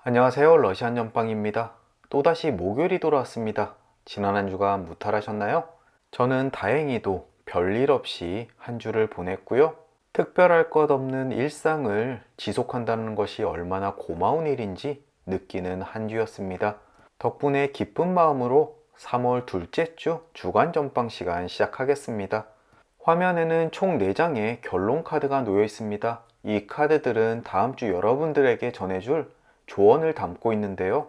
안녕하세요. 러시안 연빵입니다. 또다시 목요일이 돌아왔습니다. 지난 한 주간 무탈하셨나요? 저는 다행히도 별일 없이 한 주를 보냈고요. 특별할 것 없는 일상을 지속한다는 것이 얼마나 고마운 일인지 느끼는 한 주였습니다. 덕분에 기쁜 마음으로 3월 둘째 주 주간 전빵 시간 시작하겠습니다. 화면에는 총 4장의 결론 카드가 놓여 있습니다. 이 카드들은 다음 주 여러분들에게 전해줄 조언을 담고 있는데요.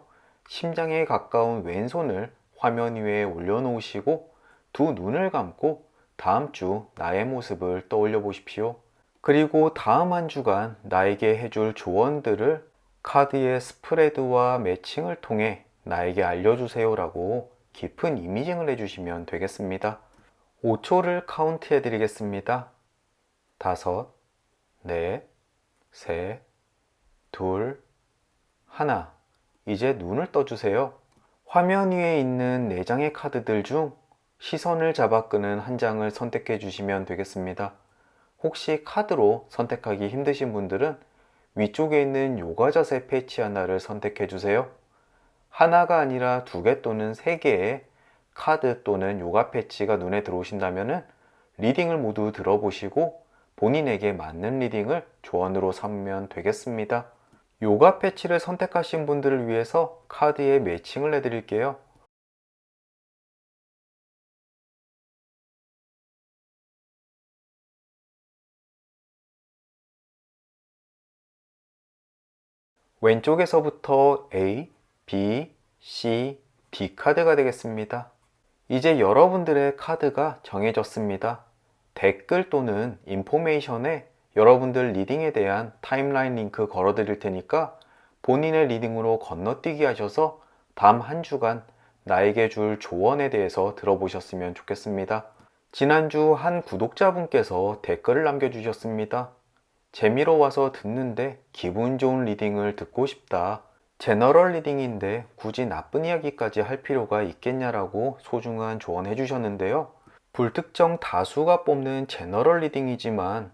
심장에 가까운 왼손을 화면 위에 올려놓으시고 두 눈을 감고 다음 주 나의 모습을 떠올려 보십시오. 그리고 다음 한 주간 나에게 해줄 조언들을 카드의 스프레드와 매칭을 통해 나에게 알려주세요 라고 깊은 이미징을 해주시면 되겠습니다. 5초를 카운트 해드리겠습니다. 5, 넷, 셋, 둘, 하나. 이제 눈을 떠주세요. 화면 위에 있는 4장의 카드들 중 시선을 잡아 끄는 한 장을 선택해 주시면 되겠습니다. 혹시 카드로 선택하기 힘드신 분들은 위쪽에 있는 요가 자세 패치 하나를 선택해 주세요. 하나가 아니라 2개 또는 3개의 카드 또는 요가 패치가 눈에 들어오신다면 리딩을 모두 들어보시고 본인에게 맞는 리딩을 조언으로 삼으면 되겠습니다. 요가 패치를 선택하신 분들을 위해서 카드에 매칭을 해드릴게요. 왼쪽에서부터 A, B, C, D 카드가 되겠습니다. 이제 여러분들의 카드가 정해졌습니다. 댓글 또는 인포메이션에 여러분들 리딩에 대한 타임라인 링크 걸어 드릴 테니까 본인의 리딩으로 건너뛰기 하셔서 다음 한 주간 나에게 줄 조언에 대해서 들어보셨으면 좋겠습니다. 지난주 한 구독자분께서 댓글을 남겨주셨습니다. 재미로 와서 듣는데 기분 좋은 리딩을 듣고 싶다. 제너럴 리딩인데 굳이 나쁜 이야기까지 할 필요가 있겠냐라고 소중한 조언해 주셨는데요. 불특정 다수가 뽑는 제너럴 리딩이지만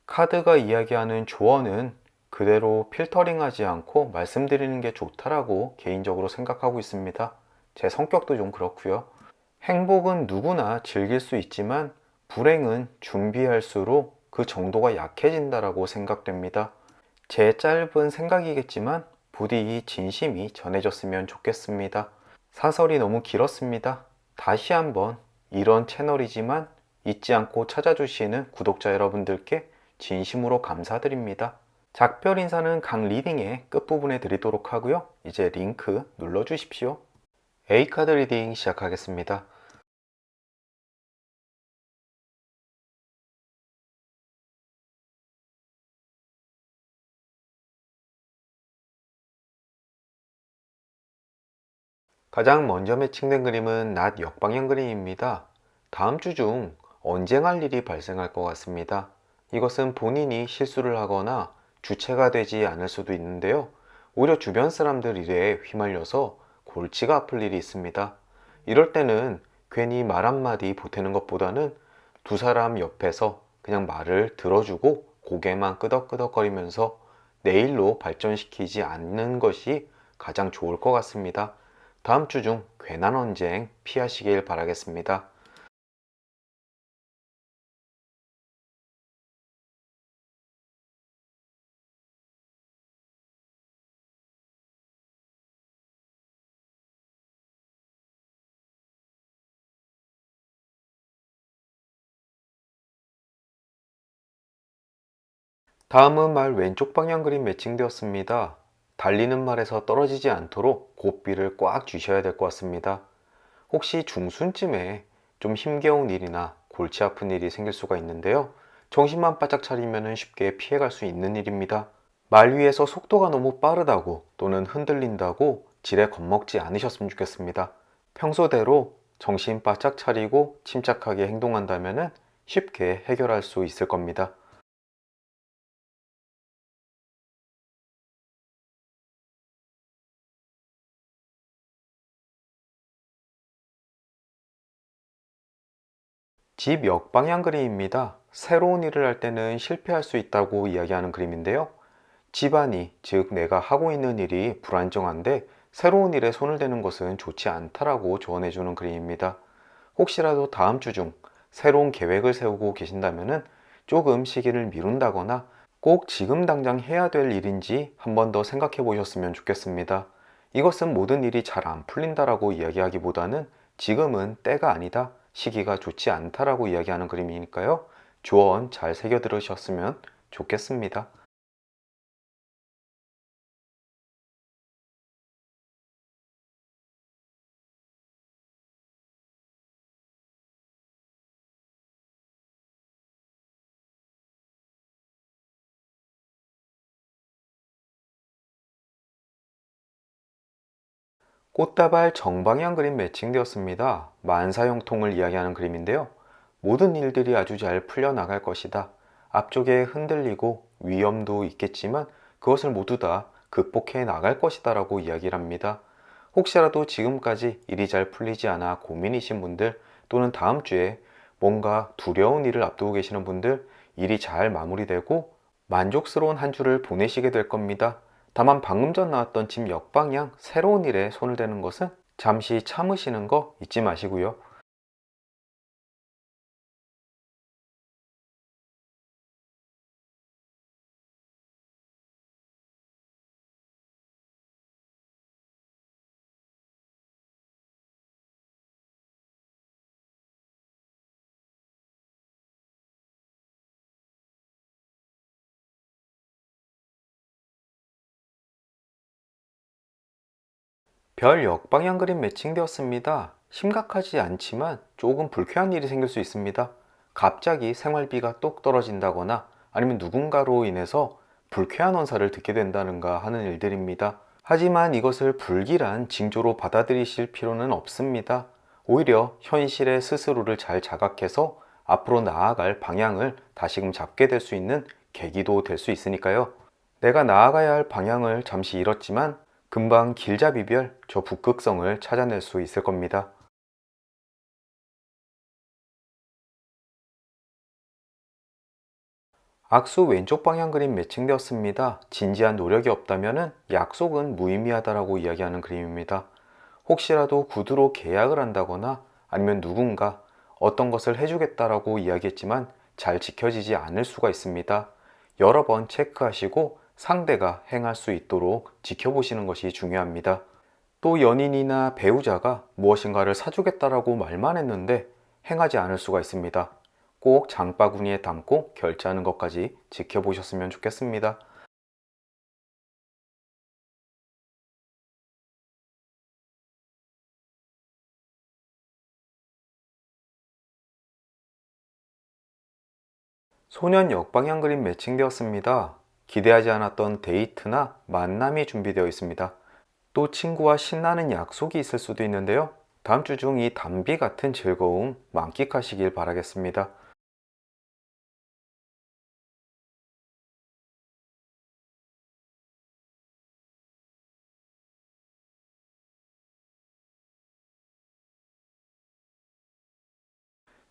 카드가 이야기하는 조언은 그대로 필터링하지 않고 말씀드리는 게 좋다라고 개인적으로 생각하고 있습니다. 제 성격도 좀 그렇고요. 행복은 누구나 즐길 수 있지만 불행은 준비할수록 그 정도가 약해진다라고 생각됩니다. 제 짧은 생각이겠지만 부디 이 진심이 전해졌으면 좋겠습니다. 사설이 너무 길었습니다. 다시 한번 이런 채널이지만 잊지 않고 찾아주시는 구독자 여러분들께 진심으로 감사드립니다. 작별 인사는 각 리딩의 끝부분에 드리도록 하고요. 이제 링크 눌러주십시오. A카드 리딩 시작하겠습니다. 가장 먼저 매칭된 그림은 낮 역방향 그림입니다. 다음 주 중 언쟁할 일이 발생할 것 같습니다. 이것은 본인이 실수를 하거나 주체가 되지 않을 수도 있는데요. 오히려 주변 사람들 일에 휘말려서 골치가 아플 일이 있습니다. 이럴 때는 괜히 말 한마디 보태는 것보다는 두 사람 옆에서 그냥 말을 들어주고 고개만 끄덕끄덕거리면서 내일로 발전시키지 않는 것이 가장 좋을 것 같습니다. 다음 주 중 괜한 언쟁 피하시길 바라겠습니다. 다음은 말 왼쪽 방향 그림 매칭되었습니다. 달리는 말에서 떨어지지 않도록 고삐를 꽉 쥐셔야 될 것 같습니다. 혹시 중순쯤에 좀 힘겨운 일이나 골치 아픈 일이 생길 수가 있는데요. 정신만 바짝 차리면 쉽게 피해갈 수 있는 일입니다. 말 위에서 속도가 너무 빠르다고 또는 흔들린다고 지레 겁먹지 않으셨으면 좋겠습니다. 평소대로 정신 바짝 차리고 침착하게 행동한다면 쉽게 해결할 수 있을 겁니다. 집 역방향 그림입니다. 새로운 일을 할 때는 실패할 수 있다고 이야기하는 그림인데요. 집안이, 즉 내가 하고 있는 일이 불안정한데 새로운 일에 손을 대는 것은 좋지 않다라고 조언해주는 그림입니다. 혹시라도 다음 주 중 새로운 계획을 세우고 계신다면 조금 시기를 미룬다거나 꼭 지금 당장 해야 될 일인지 한 번 더 생각해 보셨으면 좋겠습니다. 이것은 모든 일이 잘 안 풀린다라고 이야기하기보다는 지금은 때가 아니다, 시기가 좋지 않다라고 이야기하는 그림이니까요. 조언 잘 새겨 들으셨으면 좋겠습니다. 꽃다발 정방향 그림 매칭되었습니다. 만사형통을 이야기하는 그림인데요. 모든 일들이 아주 잘 풀려나갈 것이다. 앞쪽에 흔들리고 위험도 있겠지만 그것을 모두 다 극복해 나갈 것이다 라고 이야기를 합니다. 혹시라도 지금까지 일이 잘 풀리지 않아 고민이신 분들, 또는 다음 주에 뭔가 두려운 일을 앞두고 계시는 분들, 일이 잘 마무리되고 만족스러운 한 주를 보내시게 될 겁니다. 다만 방금 전 나왔던 집 역방향 새로운 일에 손을 대는 것은 잠시 참으시는 거 잊지 마시고요. 별 역방향 그림 매칭되었습니다. 심각하지 않지만 조금 불쾌한 일이 생길 수 있습니다. 갑자기 생활비가 똑 떨어진다거나 아니면 누군가로 인해서 불쾌한 언사를 듣게 된다는가 하는 일들입니다. 하지만 이것을 불길한 징조로 받아들이실 필요는 없습니다. 오히려 현실의 스스로를 잘 자각해서 앞으로 나아갈 방향을 다시금 잡게 될 수 있는 계기도 될 수 있으니까요. 내가 나아가야 할 방향을 잠시 잃었지만 금방 길잡이별 저 북극성을 찾아낼 수 있을 겁니다. 악수 왼쪽 방향 그림 매칭되었습니다. 진지한 노력이 없다면 약속은 무의미하다라고 이야기하는 그림입니다. 혹시라도 구두로 계약을 한다거나 아니면 누군가 어떤 것을 해주겠다라고 이야기했지만 잘 지켜지지 않을 수가 있습니다. 여러 번 체크하시고 상대가 행할 수 있도록 지켜보시는 것이 중요합니다. 또 연인이나 배우자가 무엇인가를 사주겠다라고 말만 했는데 행하지 않을 수가 있습니다. 꼭 장바구니에 담고 결제하는 것까지 지켜보셨으면 좋겠습니다. 소년 역방향 그림 매칭되었습니다. 기대하지 않았던 데이트나 만남이 준비되어 있습니다. 또 친구와 신나는 약속이 있을 수도 있는데요. 다음 주 중 이 담비 같은 즐거움 만끽하시길 바라겠습니다.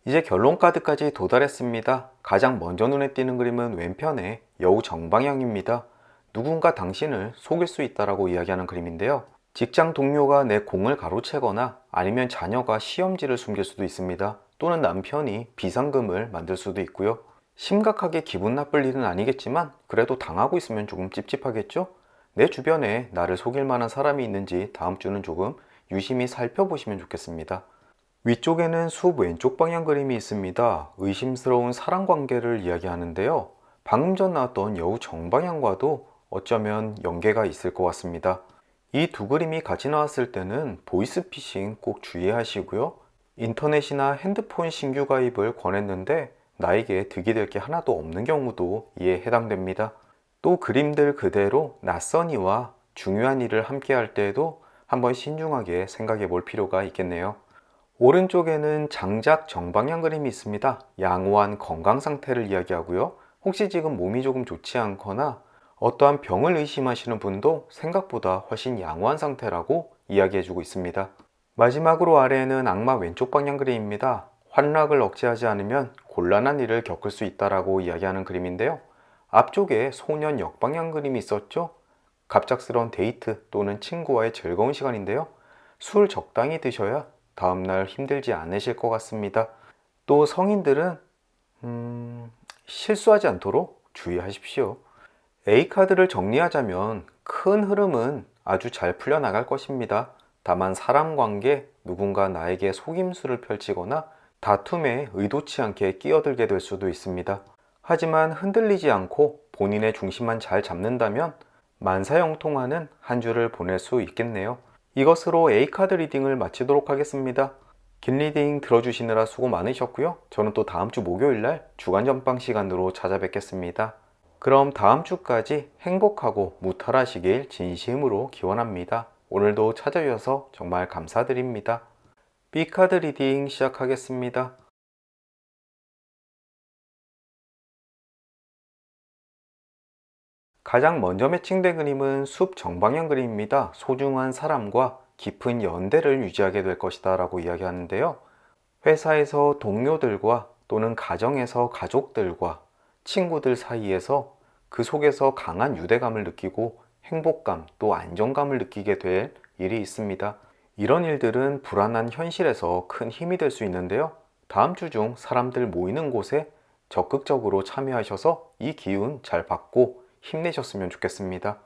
이제 결론 카드까지 도달했습니다. 가장 먼저 눈에 띄는 그림은 왼편의 여우 정방향입니다. 누군가 당신을 속일 수 있다라고 이야기하는 그림인데요. 직장 동료가 내 공을 가로채거나 아니면 자녀가 시험지를 숨길 수도 있습니다. 또는 남편이 비상금을 만들 수도 있고요. 심각하게 기분 나쁠 일은 아니겠지만 그래도 당하고 있으면 조금 찝찝하겠죠? 내 주변에 나를 속일 만한 사람이 있는지 다음 주는 조금 유심히 살펴보시면 좋겠습니다. 위쪽에는 숲 왼쪽 방향 그림이 있습니다. 의심스러운 사랑 관계를 이야기하는데요. 방금 전 나왔던 여우 정방향과도 어쩌면 연계가 있을 것 같습니다. 이 두 그림이 같이 나왔을 때는 보이스피싱 꼭 주의하시고요. 인터넷이나 핸드폰 신규 가입을 권했는데 나에게 득이 될 게 하나도 없는 경우도 이에 해당됩니다. 또 그림들 그대로 낯선 이와 중요한 일을 함께 할 때에도 한번 신중하게 생각해 볼 필요가 있겠네요. 오른쪽에는 장작 정방향 그림이 있습니다. 양호한 건강 상태를 이야기하고요. 혹시 지금 몸이 조금 좋지 않거나 어떠한 병을 의심하시는 분도 생각보다 훨씬 양호한 상태라고 이야기해주고 있습니다. 마지막으로 아래에는 악마 왼쪽 방향 그림입니다. 환락을 억제하지 않으면 곤란한 일을 겪을 수 있다라고 이야기하는 그림인데요. 앞쪽에 소년 역방향 그림이 있었죠? 갑작스러운 데이트 또는 친구와의 즐거운 시간인데요. 술 적당히 드셔야 다음날 힘들지 않으실 것 같습니다. 또 성인들은 실수하지 않도록 주의하십시오. A카드를 정리하자면 큰 흐름은 아주 잘 풀려나갈 것입니다. 다만 사람 관계, 누군가 나에게 속임수를 펼치거나 다툼에 의도치 않게 끼어들게 될 수도 있습니다. 하지만 흔들리지 않고 본인의 중심만 잘 잡는다면 만사형통하는 한 주를 보낼 수 있겠네요. 이것으로 A카드 리딩을 마치도록 하겠습니다. 긴 리딩 들어주시느라 수고 많으셨고요. 저는 또 다음 주 목요일날 주간 전방 시간으로 찾아뵙겠습니다. 그럼 다음 주까지 행복하고 무탈하시길 진심으로 기원합니다. 오늘도 찾아주셔서 정말 감사드립니다. B카드 리딩 시작하겠습니다. 가장 먼저 매칭된 그림은 숲 정방향 그림입니다. 소중한 사람과 깊은 연대를 유지하게 될 것이다 라고 이야기하는데요. 회사에서 동료들과 또는 가정에서 가족들과 친구들 사이에서 그 속에서 강한 유대감을 느끼고 행복감 또 안정감을 느끼게 될 일이 있습니다. 이런 일들은 불안한 현실에서 큰 힘이 될 수 있는데요. 다음 주 중 사람들 모이는 곳에 적극적으로 참여하셔서 이 기운 잘 받고 힘내셨으면 좋겠습니다.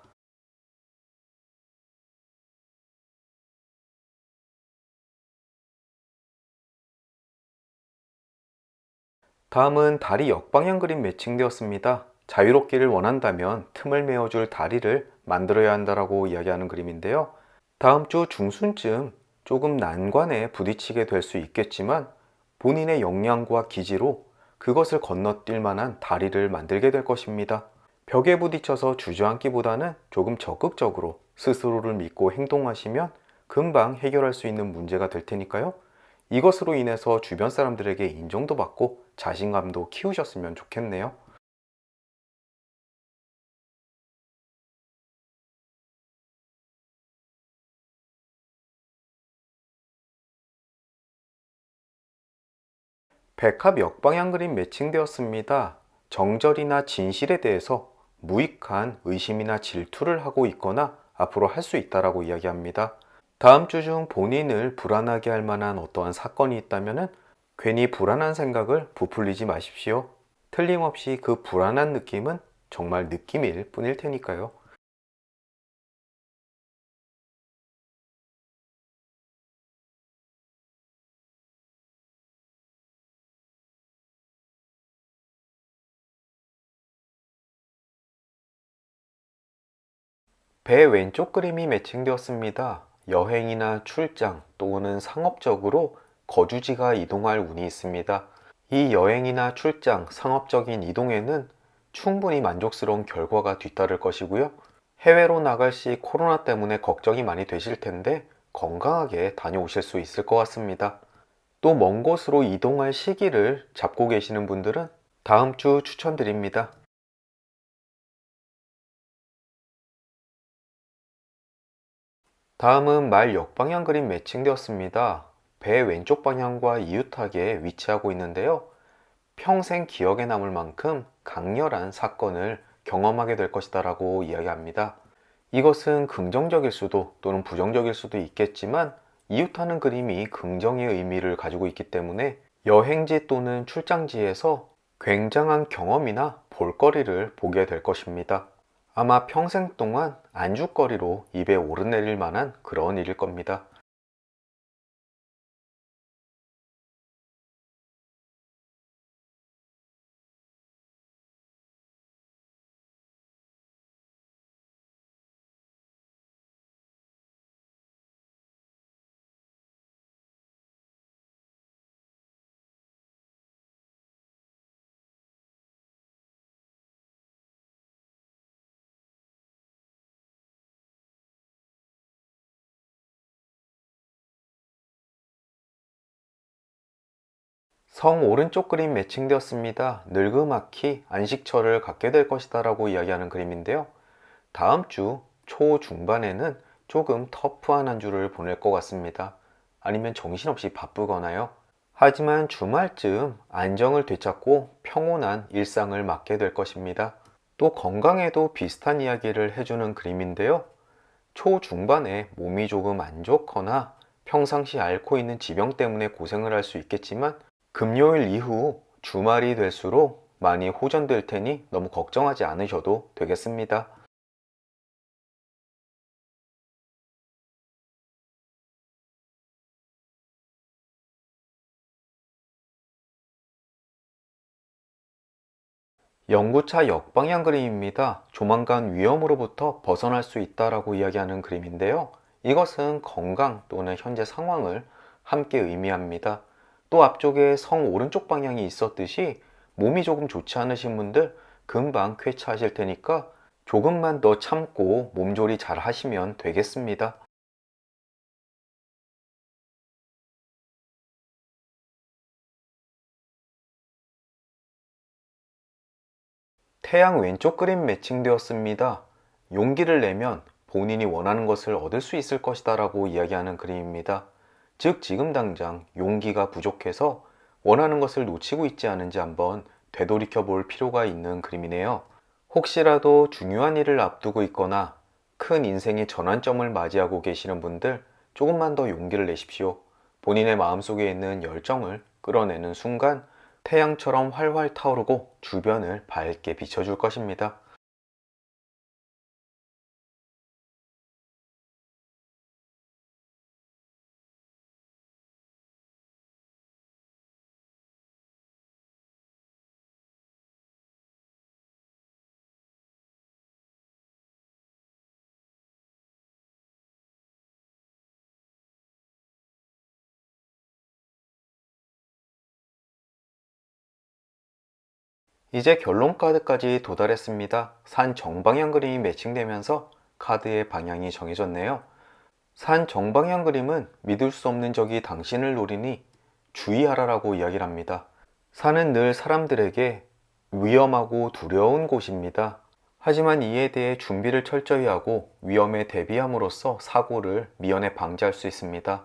다음은 다리 역방향 그림 매칭되었습니다. 자유롭기를 원한다면 틈을 메워줄 다리를 만들어야 한다고 이야기하는 그림인데요. 다음 주 중순쯤 조금 난관에 부딪히게 될 수 있겠지만 본인의 역량과 기지로 그것을 건너뛸 만한 다리를 만들게 될 것입니다. 벽에 부딪혀서 주저앉기보다는 조금 적극적으로 스스로를 믿고 행동하시면 금방 해결할 수 있는 문제가 될 테니까요. 이것으로 인해서 주변 사람들에게 인정도 받고 자신감도 키우셨으면 좋겠네요. 백합 역방향 그림 매칭되었습니다. 정절이나 진실에 대해서 무익한 의심이나 질투를 하고 있거나 앞으로 할 수 있다라고 이야기합니다. 다음 주 중 본인을 불안하게 할 만한 어떠한 사건이 있다면 괜히 불안한 생각을 부풀리지 마십시오. 틀림없이 그 불안한 느낌은 정말 느낌일 뿐일 테니까요. 배 왼쪽 그림이 매칭되었습니다. 여행이나 출장 또는 상업적으로 거주지가 이동할 운이 있습니다. 이 여행이나 출장, 상업적인 이동에는 충분히 만족스러운 결과가 뒤따를 것이고요. 해외로 나갈 시 코로나 때문에 걱정이 많이 되실 텐데 건강하게 다녀오실 수 있을 것 같습니다. 또 먼 곳으로 이동할 시기를 잡고 계시는 분들은 다음 주 추천드립니다. 다음은 말 역방향 그림 매칭되었습니다. 배 왼쪽 방향과 이웃하게 위치하고 있는데요. 평생 기억에 남을 만큼 강렬한 사건을 경험하게 될 것이다 라고 이야기합니다. 이것은 긍정적일 수도 또는 부정적일 수도 있겠지만 이웃하는 그림이 긍정의 의미를 가지고 있기 때문에 여행지 또는 출장지에서 굉장한 경험이나 볼거리를 보게 될 것입니다. 아마 평생 동안 안주거리로 입에 오르내릴 만한 그런 일일 겁니다. 성 오른쪽 그림 매칭되었습니다. 늙음악기 안식처를 갖게 될 것이다 라고 이야기하는 그림인데요. 다음 주 초중반에는 조금 터프한 한 주를 보낼 것 같습니다. 아니면 정신없이 바쁘거나요. 하지만 주말쯤 안정을 되찾고 평온한 일상을 맞게 될 것입니다. 또 건강에도 비슷한 이야기를 해주는 그림인데요. 초중반에 몸이 조금 안 좋거나 평상시 앓고 있는 지병 때문에 고생을 할 수 있겠지만 금요일 이후 주말이 될수록 많이 호전될 테니 너무 걱정하지 않으셔도 되겠습니다. 연구차 역방향 그림입니다. 조만간 위험으로부터 벗어날 수 있다라고 이야기하는 그림인데요. 이것은 건강 또는 현재 상황을 함께 의미합니다. 또 앞쪽에 성 오른쪽 방향이 있었듯이 몸이 조금 좋지 않으신 분들 금방 쾌차하실 테니까 조금만 더 참고 몸조리 잘 하시면 되겠습니다. 태양 왼쪽 그림 매칭되었습니다. 용기를 내면 본인이 원하는 것을 얻을 수 있을 것이다 라고 이야기하는 그림입니다. 즉 지금 당장 용기가 부족해서 원하는 것을 놓치고 있지 않은지 한번 되돌이켜 볼 필요가 있는 그림이네요. 혹시라도 중요한 일을 앞두고 있거나 큰 인생의 전환점을 맞이하고 계시는 분들 조금만 더 용기를 내십시오. 본인의 마음속에 있는 열정을 끌어내는 순간 태양처럼 활활 타오르고 주변을 밝게 비춰줄 것입니다. 이제 결론 카드까지 도달했습니다. 산 정방향 그림이 매칭되면서 카드의 방향이 정해졌네요. 산 정방향 그림은 믿을 수 없는 적이 당신을 노리니 주의하라라고 이야기를 합니다. 산은 늘 사람들에게 위험하고 두려운 곳입니다. 하지만 이에 대해 준비를 철저히 하고 위험에 대비함으로써 사고를 미연에 방지할 수 있습니다.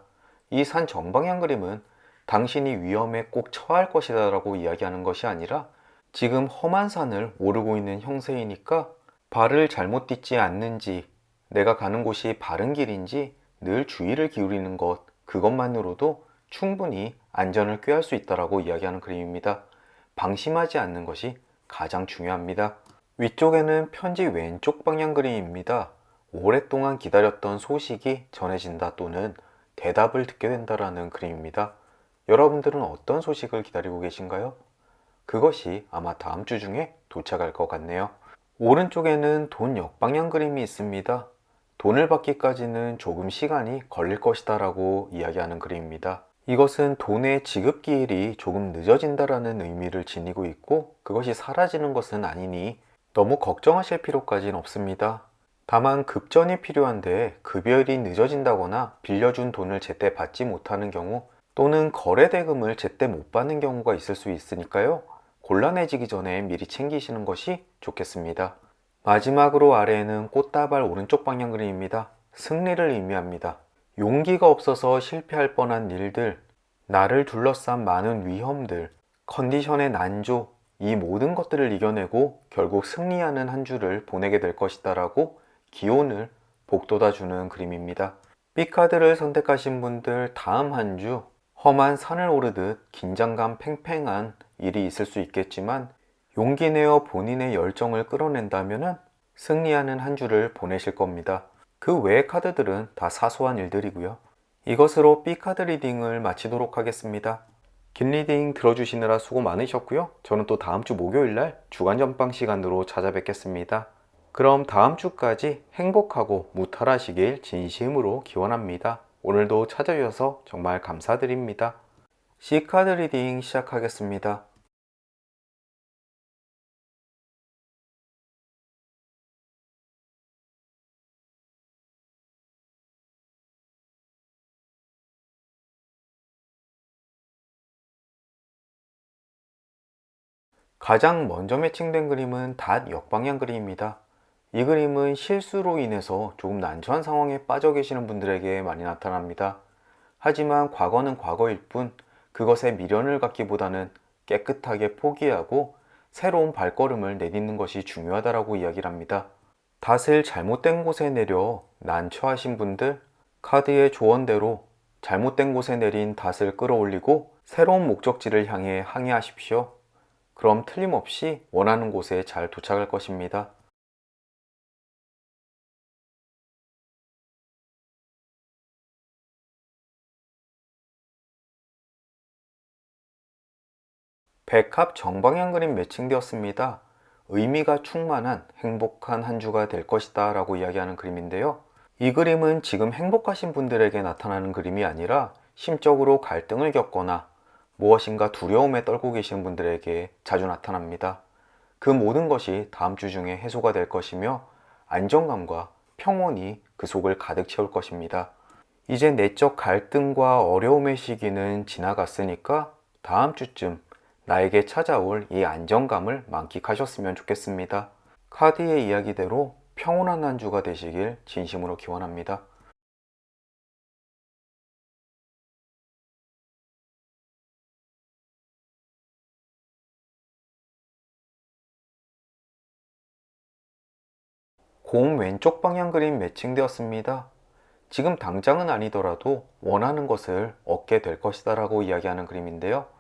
이 산 정방향 그림은 당신이 위험에 꼭 처할 것이다 라고 이야기하는 것이 아니라 지금 험한 산을 오르고 있는 형세이니까 발을 잘못 딛지 않는지 내가 가는 곳이 바른 길인지 늘 주의를 기울이는 것, 그것만으로도 충분히 안전을 꾀할 수 있다라고 이야기하는 그림입니다. 방심하지 않는 것이 가장 중요합니다. 위쪽에는 편지 왼쪽 방향 그림입니다. 오랫동안 기다렸던 소식이 전해진다 또는 대답을 듣게 된다라는 그림입니다. 여러분들은 어떤 소식을 기다리고 계신가요? 그것이 아마 다음 주 중에 도착할 것 같네요. 오른쪽에는 돈 역방향 그림이 있습니다. 돈을 받기까지는 조금 시간이 걸릴 것이다 라고 이야기하는 그림입니다. 이것은 돈의 지급 기일이 조금 늦어진다라는 의미를 지니고 있고 그것이 사라지는 것은 아니니 너무 걱정하실 필요까지는 없습니다. 다만 급전이 필요한데 급여일이 늦어진다거나 빌려준 돈을 제때 받지 못하는 경우 또는 거래 대금을 제때 못 받는 경우가 있을 수 있으니까요. 곤란해지기 전에 미리 챙기시는 것이 좋겠습니다. 마지막으로 아래에는 꽃다발 오른쪽 방향 그림입니다. 승리를 의미합니다. 용기가 없어서 실패할 뻔한 일들, 나를 둘러싼 많은 위험들, 컨디션의 난조, 이 모든 것들을 이겨내고 결국 승리하는 한 주를 보내게 될 것이다 라고 기운을 북돋아주는 그림입니다. B카드를 선택하신 분들 다음 한 주 험한 산을 오르듯 긴장감 팽팽한 일이 있을 수 있겠지만 용기 내어 본인의 열정을 끌어낸다면 승리하는 한 주를 보내실 겁니다. 그 외의 카드들은 다 사소한 일들이고요. 이것으로 B카드 리딩을 마치도록 하겠습니다. 긴 리딩 들어주시느라 수고 많으셨고요. 저는 또 다음 주 목요일날 주간 전방 시간으로 찾아뵙겠습니다. 그럼 다음 주까지 행복하고 무탈하시길 진심으로 기원합니다. 오늘도 찾아주셔서 정말 감사드립니다. C카드 리딩 시작하겠습니다. 가장 먼저 매칭된 그림은 닷 역방향 그림입니다. 이 그림은 실수로 인해서 조금 난처한 상황에 빠져 계시는 분들에게 많이 나타납니다. 하지만 과거는 과거일 뿐 그것에 미련을 갖기보다는 깨끗하게 포기하고 새로운 발걸음을 내딛는 것이 중요하다라고 이야기를 합니다. 닷을 잘못된 곳에 내려 난처하신 분들, 카드의 조언대로 잘못된 곳에 내린 닷을 끌어올리고 새로운 목적지를 향해 항해하십시오. 그럼 틀림없이 원하는 곳에 잘 도착할 것입니다. 백합 정방향 그림 매칭되었습니다. 의미가 충만한 행복한 한 주가 될 것이다 라고 이야기하는 그림인데요. 이 그림은 지금 행복하신 분들에게 나타나는 그림이 아니라 심적으로 갈등을 겪거나 무엇인가 두려움에 떨고 계시는 분들에게 자주 나타납니다. 그 모든 것이 다음 주 중에 해소가 될 것이며 안정감과 평온이 그 속을 가득 채울 것입니다. 이제 내적 갈등과 어려움의 시기는 지나갔으니까 다음 주쯤 나에게 찾아올 이 안정감을 만끽하셨으면 좋겠습니다. 카드의 이야기대로 평온한 한 주가 되시길 진심으로 기원합니다. 공 왼쪽 방향 그림 매칭되었습니다. 지금 당장은 아니더라도 원하는 것을 얻게 될 것이다 라고 이야기하는 그림인데요.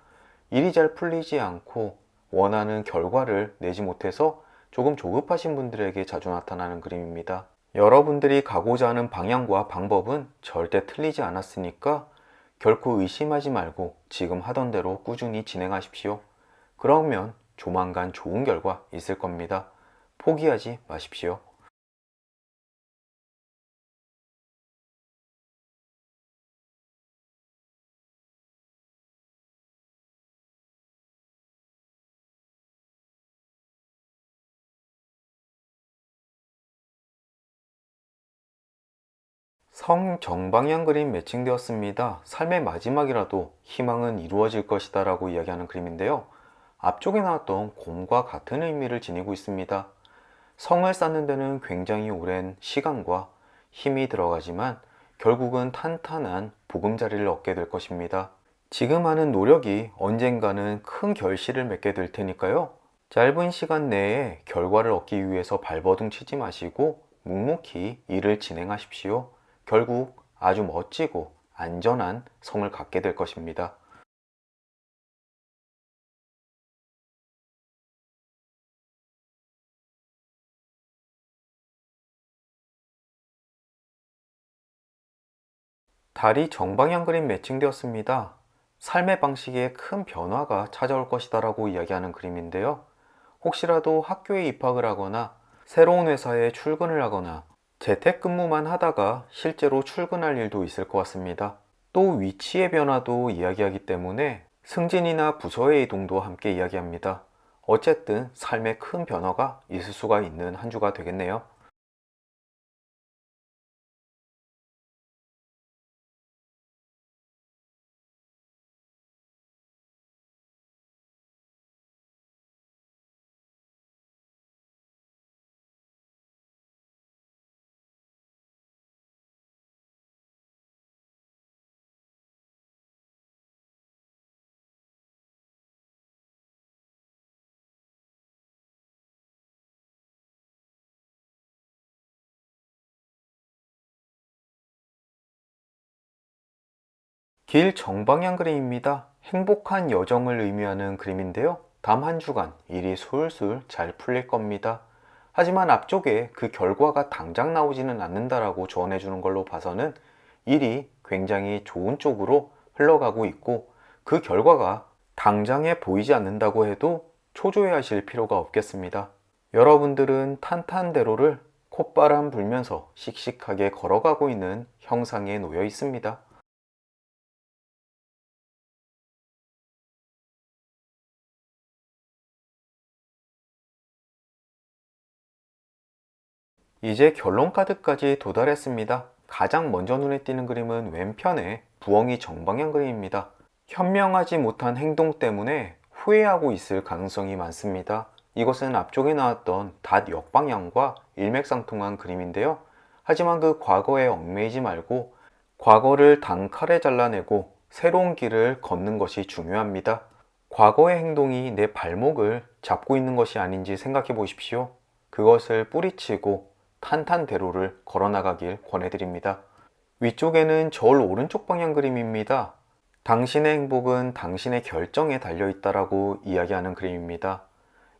일이 잘 풀리지 않고 원하는 결과를 내지 못해서 조금 조급하신 분들에게 자주 나타나는 그림입니다. 여러분들이 가고자 하는 방향과 방법은 절대 틀리지 않았으니까 결코 의심하지 말고 지금 하던 대로 꾸준히 진행하십시오. 그러면 조만간 좋은 결과 있을 겁니다. 포기하지 마십시오. 성 정방향 그림 매칭되었습니다. 삶의 마지막이라도 희망은 이루어질 것이다 라고 이야기하는 그림인데요. 앞쪽에 나왔던 곰과 같은 의미를 지니고 있습니다. 성을 쌓는 데는 굉장히 오랜 시간과 힘이 들어가지만 결국은 탄탄한 보금자리를 얻게 될 것입니다. 지금 하는 노력이 언젠가는 큰 결실을 맺게 될 테니까요. 짧은 시간 내에 결과를 얻기 위해서 발버둥 치지 마시고 묵묵히 일을 진행하십시오. 결국 아주 멋지고 안전한 성을 갖게 될 것입니다. 달이 정방향 그림 매칭되었습니다. 삶의 방식에 큰 변화가 찾아올 것이다 라고 이야기하는 그림인데요. 혹시라도 학교에 입학을 하거나 새로운 회사에 출근을 하거나 재택근무만 하다가 실제로 출근할 일도 있을 것 같습니다. 또 위치의 변화도 이야기하기 때문에 승진이나 부서의 이동도 함께 이야기합니다. 어쨌든 삶에 큰 변화가 있을 수가 있는 한 주가 되겠네요. 길 정방향 그림입니다. 행복한 여정을 의미하는 그림인데요. 다음 한 주간 일이 술술 잘 풀릴 겁니다. 하지만 앞쪽에 그 결과가 당장 나오지는 않는다라고 조언해 주는 걸로 봐서는 일이 굉장히 좋은 쪽으로 흘러가고 있고 그 결과가 당장에 보이지 않는다고 해도 초조해 하실 필요가 없겠습니다. 여러분들은 탄탄대로를 콧바람 불면서 씩씩하게 걸어가고 있는 형상에 놓여 있습니다. 이제 결론 카드까지 도달했습니다. 가장 먼저 눈에 띄는 그림은 왼편의 부엉이 정방향 그림입니다. 현명하지 못한 행동 때문에 후회하고 있을 가능성이 많습니다. 이것은 앞쪽에 나왔던 닷 역방향과 일맥상통한 그림인데요. 하지만 그 과거에 얽매이지 말고 과거를 단칼에 잘라내고 새로운 길을 걷는 것이 중요합니다. 과거의 행동이 내 발목을 잡고 있는 것이 아닌지 생각해 보십시오. 그것을 뿌리치고 탄탄대로를 걸어나가길 권해드립니다. 위쪽에는 저울 오른쪽 방향 그림입니다. 당신의 행복은 당신의 결정에 달려있다라고 이야기하는 그림입니다.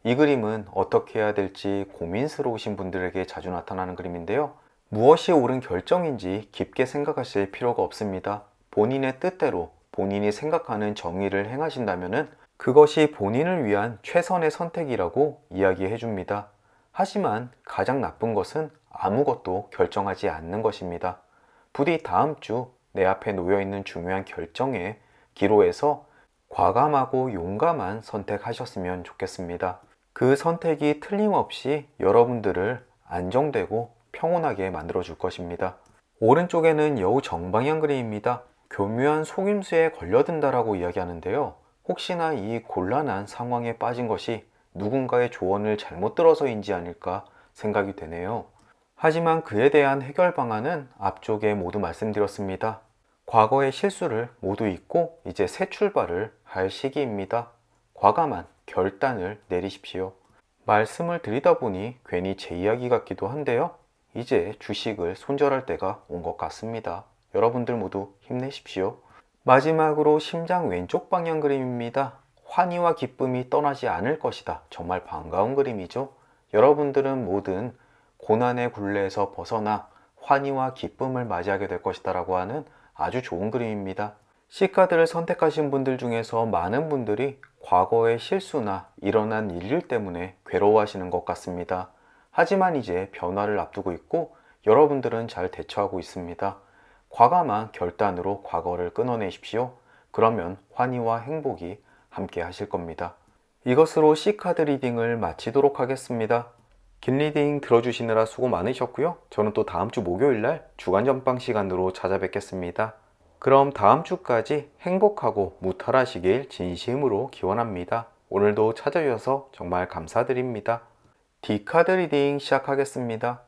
이 그림은 어떻게 해야 될지 고민스러우신 분들에게 자주 나타나는 그림인데요. 무엇이 옳은 결정인지 깊게 생각하실 필요가 없습니다. 본인의 뜻대로 본인이 생각하는 정의를 행하신다면 그것이 본인을 위한 최선의 선택이라고 이야기해 줍니다. 하지만 가장 나쁜 것은 아무것도 결정하지 않는 것입니다. 부디 다음 주 내 앞에 놓여있는 중요한 결정에 기로에서 과감하고 용감한 선택하셨으면 좋겠습니다. 그 선택이 틀림없이 여러분들을 안정되고 평온하게 만들어 줄 것입니다. 오른쪽에는 여우 정방향 그림입니다. 교묘한 속임수에 걸려든다라고 이야기하는데요. 혹시나 이 곤란한 상황에 빠진 것이 누군가의 조언을 잘못 들어서인지 아닐까 생각이 되네요. 하지만 그에 대한 해결 방안은 앞쪽에 모두 말씀드렸습니다. 과거의 실수를 모두 잊고 이제 새 출발을 할 시기입니다. 과감한 결단을 내리십시오. 말씀을 드리다 보니 괜히 제 이야기 같기도 한데요. 이제 주식을 손절할 때가 온 것 같습니다. 여러분들 모두 힘내십시오. 마지막으로 심장 왼쪽 방향 그림입니다. 환희와 기쁨이 떠나지 않을 것이다. 정말 반가운 그림이죠. 여러분들은 모든 고난의 굴레에서 벗어나 환희와 기쁨을 맞이하게 될 것이다 라고 하는 아주 좋은 그림입니다. C카드를 선택하신 분들 중에서 많은 분들이 과거의 실수나 일어난 일들 때문에 괴로워하시는 것 같습니다. 하지만 이제 변화를 앞두고 있고 여러분들은 잘 대처하고 있습니다. 과감한 결단으로 과거를 끊어내십시오. 그러면 환희와 행복이 함께 하실 겁니다. 이것으로 C카드 리딩을 마치도록 하겠습니다. 긴 리딩 들어주시느라 수고 많으셨고요. 저는 또 다음 주 목요일날 주간 전방 시간으로 찾아뵙겠습니다. 그럼 다음 주까지 행복하고 무탈하시길 진심으로 기원합니다. 오늘도 찾아주셔서 정말 감사드립니다. D카드 리딩 시작하겠습니다.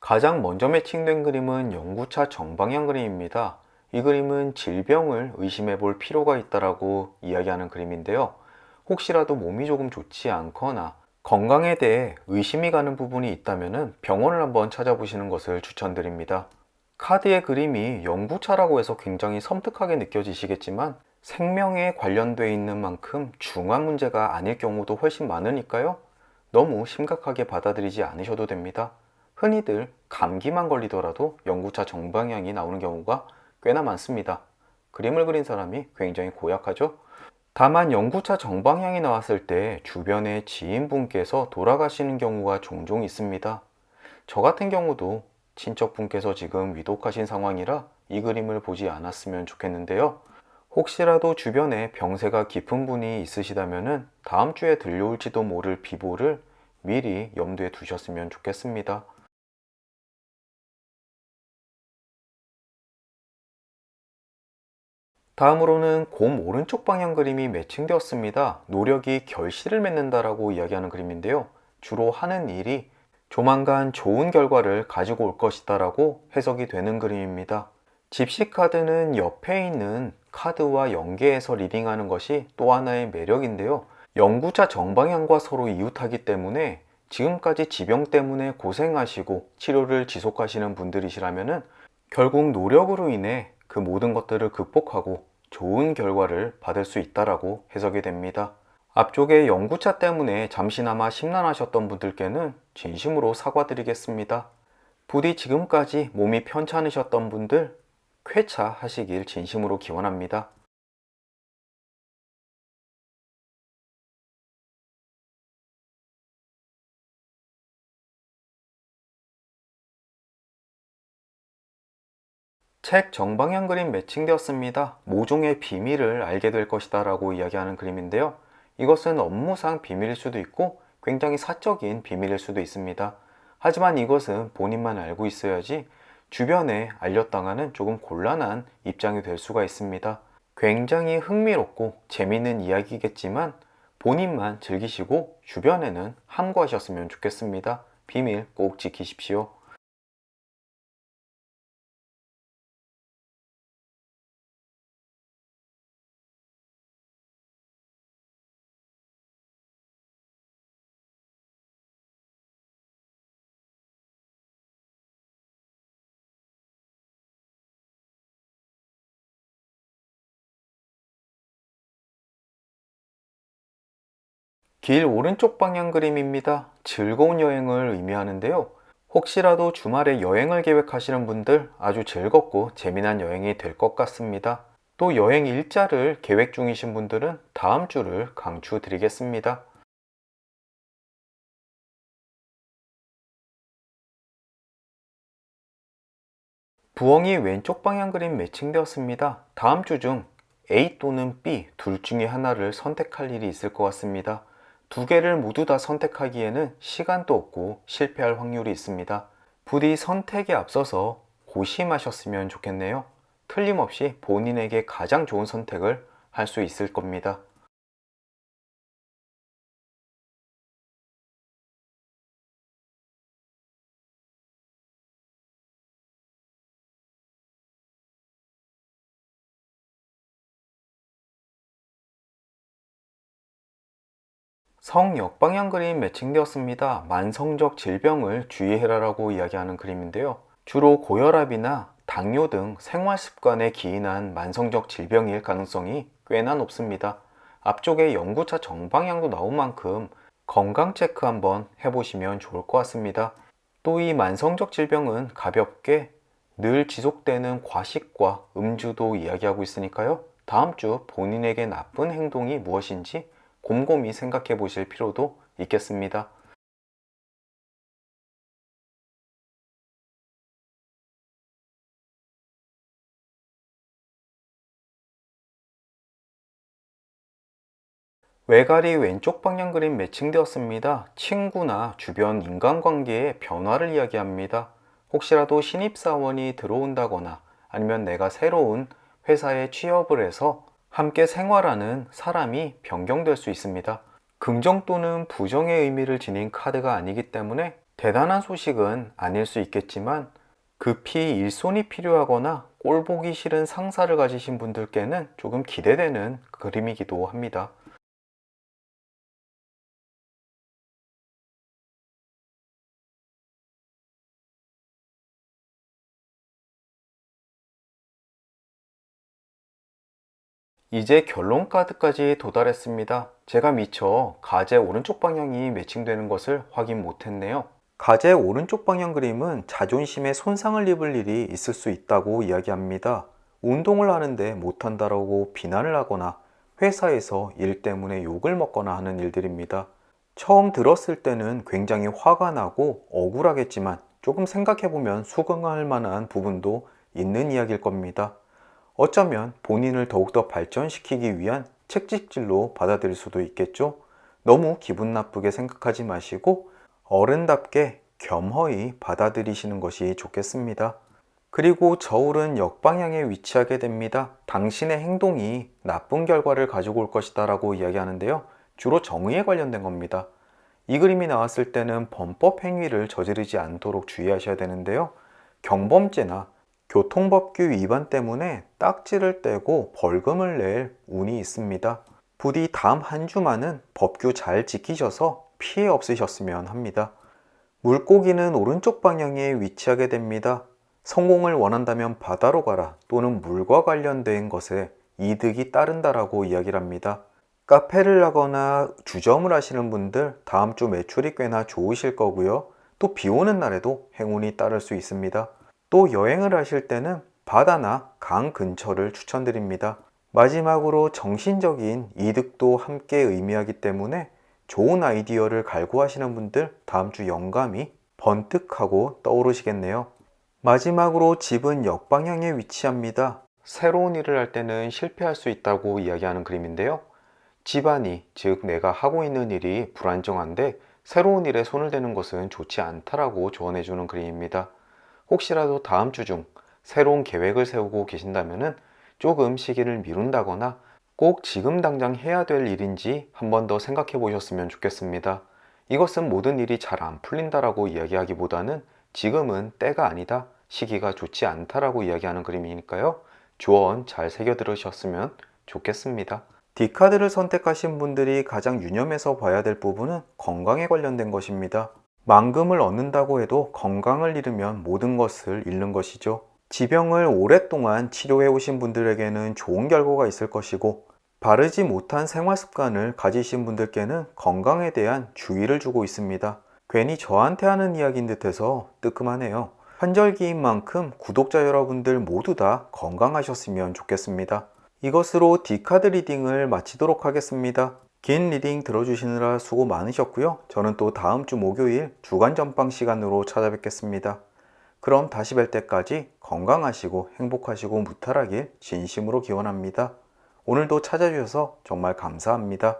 가장 먼저 매칭된 그림은 연구차 정방향 그림입니다. 이 그림은 질병을 의심해 볼 필요가 있다라고 이야기하는 그림인데요. 혹시라도 몸이 조금 좋지 않거나 건강에 대해 의심이 가는 부분이 있다면 병원을 한번 찾아보시는 것을 추천드립니다. 카드의 그림이 연구차라고 해서 굉장히 섬뜩하게 느껴지시겠지만 생명에 관련되어 있는 만큼 중요한 문제가 아닐 경우도 훨씬 많으니까요. 너무 심각하게 받아들이지 않으셔도 됩니다. 흔히들 감기만 걸리더라도 연구차 정방향이 나오는 경우가 꽤나 많습니다. 그림을 그린 사람이 굉장히 고약하죠? 다만 연구차 정방향이 나왔을 때 주변의 지인분께서 돌아가시는 경우가 종종 있습니다. 저 같은 경우도 친척분께서 지금 위독하신 상황이라 이 그림을 보지 않았으면 좋겠는데요. 혹시라도 주변에 병세가 깊은 분이 있으시다면 다음 주에 들려올지도 모를 비보를 미리 염두에 두셨으면 좋겠습니다. 다음으로는 곰 오른쪽 방향 그림이 매칭되었습니다. 노력이 결실을 맺는다라고 이야기하는 그림인데요. 주로 하는 일이 조만간 좋은 결과를 가지고 올 것이다 라고 해석이 되는 그림입니다. 집시 카드는 옆에 있는 카드와 연계해서 리딩하는 것이 또 하나의 매력인데요. 연구자 정방향과 서로 이웃하기 때문에 지금까지 지병 때문에 고생하시고 치료를 지속하시는 분들이시라면 결국 노력으로 인해 그 모든 것들을 극복하고 좋은 결과를 받을 수 있다라고 해석이 됩니다. 앞쪽에 연구차 때문에 잠시나마 심란하셨던 분들께는 진심으로 사과드리겠습니다. 부디 지금까지 몸이 편찮으셨던 분들 쾌차하시길 진심으로 기원합니다. 책 정방향 그림 매칭되었습니다. 모종의 비밀을 알게 될 것이다 라고 이야기하는 그림인데요. 이것은 업무상 비밀일 수도 있고 굉장히 사적인 비밀일 수도 있습니다. 하지만 이것은 본인만 알고 있어야지 주변에 알렸다가는 조금 곤란한 입장이 될 수가 있습니다. 굉장히 흥미롭고 재미있는 이야기겠지만 본인만 즐기시고 주변에는 함구하셨으면 좋겠습니다. 비밀 꼭 지키십시오. 길 오른쪽 방향 그림입니다. 즐거운 여행을 의미하는데요. 혹시라도 주말에 여행을 계획하시는 분들 아주 즐겁고 재미난 여행이 될 것 같습니다. 또 여행 일자를 계획 중이신 분들은 다음 주를 강추 드리겠습니다. 부엉이 왼쪽 방향 그림 매칭되었습니다. 다음 주 중 A 또는 B 둘 중에 하나를 선택할 일이 있을 것 같습니다. 두 개를 모두 다 선택하기에는 시간도 없고 실패할 확률이 있습니다. 부디 선택에 앞서서 고심하셨으면 좋겠네요. 틀림없이 본인에게 가장 좋은 선택을 할 수 있을 겁니다. 성 역방향 그림 매칭되었습니다. 만성적 질병을 주의해라라고 이야기하는 그림인데요. 주로 고혈압이나 당뇨 등 생활 습관에 기인한 만성적 질병일 가능성이 꽤나 높습니다. 앞쪽에 연구차 정방향도 나온 만큼 건강 체크 한번 해보시면 좋을 것 같습니다. 또 이 만성적 질병은 가볍게 늘 지속되는 과식과 음주도 이야기하고 있으니까요. 다음 주 본인에게 나쁜 행동이 무엇인지 곰곰이 생각해 보실 필요도 있겠습니다. 외가리 왼쪽 방향 그림 매칭되었습니다. 친구나 주변 인간관계의 변화를 이야기합니다. 혹시라도 신입사원이 들어온다거나 아니면 내가 새로운 회사에 취업을 해서 함께 생활하는 사람이 변경될 수 있습니다. 긍정 또는 부정의 의미를 지닌 카드가 아니기 때문에 대단한 소식은 아닐 수 있겠지만 급히 일손이 필요하거나 꼴 보기 싫은 상사를 가지신 분들께는 조금 기대되는 그림이기도 합니다. 이제 결론 카드까지 도달했습니다. 제가 미처 가제 오른쪽 방향이 매칭되는 것을 확인 못했네요. 가제 오른쪽 방향 그림은 자존심에 손상을 입을 일이 있을 수 있다고 이야기합니다. 운동을 하는데 못한다라고 비난을 하거나 회사에서 일 때문에 욕을 먹거나 하는 일들입니다. 처음 들었을 때는 굉장히 화가 나고 억울하겠지만 조금 생각해보면 수긍할 만한 부분도 있는 이야기일 겁니다. 어쩌면 본인을 더욱더 발전시키기 위한 책찍질로 받아들일 수도 있겠죠. 너무 기분 나쁘게 생각하지 마시고 어른답게 겸허히 받아들이시는 것이 좋겠습니다. 그리고 저울은 역방향에 위치하게 됩니다. 당신의 행동이 나쁜 결과를 가지고 올 것이다 라고 이야기하는데요. 주로 정의에 관련된 겁니다. 이 그림이 나왔을 때는 범법 행위를 저지르지 않도록 주의하셔야 되는데요. 경범죄나 교통법규 위반 때문에 딱지를 떼고 벌금을 낼 운이 있습니다. 부디 다음 한 주만은 법규 잘 지키셔서 피해 없으셨으면 합니다. 물고기는 오른쪽 방향에 위치하게 됩니다. 성공을 원한다면 바다로 가라 또는 물과 관련된 것에 이득이 따른다라고 이야기를 합니다. 카페를 하거나 주점을 하시는 분들 다음 주 매출이 꽤나 좋으실 거고요. 또 비 오는 날에도 행운이 따를 수 있습니다. 또 여행을 하실 때는 바다나 강 근처를 추천드립니다. 마지막으로 정신적인 이득도 함께 의미하기 때문에 좋은 아이디어를 갈구하시는 분들 다음 주 영감이 번뜩하고 떠오르시겠네요. 마지막으로 집은 역방향에 위치합니다. 새로운 일을 할 때는 실패할 수 있다고 이야기하는 그림인데요. 집안이, 즉 내가 하고 있는 일이 불안정한데 새로운 일에 손을 대는 것은 좋지 않다라고 조언해주는 그림입니다. 혹시라도 다음 주 중 새로운 계획을 세우고 계신다면 조금 시기를 미룬다거나 꼭 지금 당장 해야 될 일인지 한 번 더 생각해 보셨으면 좋겠습니다. 이것은 모든 일이 잘 안 풀린다라고 이야기하기보다는 지금은 때가 아니다, 시기가 좋지 않다라고 이야기하는 그림이니까요. 조언 잘 새겨 들으셨으면 좋겠습니다. D카드를 선택하신 분들이 가장 유념해서 봐야 될 부분은 건강에 관련된 것입니다. 만금을 얻는다고 해도 건강을 잃으면 모든 것을 잃는 것이죠. 지병을 오랫동안 치료해 오신 분들에게는 좋은 결과가 있을 것이고, 바르지 못한 생활 습관을 가지신 분들께는 건강에 대한 주의를 주고 있습니다. 괜히 저한테 하는 이야기인 듯해서 뜨끔하네요. 환절기인 만큼 구독자 여러분들 모두 다 건강하셨으면 좋겠습니다. 이것으로 D카드 리딩을 마치도록 하겠습니다. 긴 리딩 들어주시느라 수고 많으셨고요. 저는 또 다음 주 목요일 주간 전방 시간으로 찾아뵙겠습니다. 그럼 다시 뵐 때까지 건강하시고 행복하시고 무탈하길 진심으로 기원합니다. 오늘도 찾아주셔서 정말 감사합니다.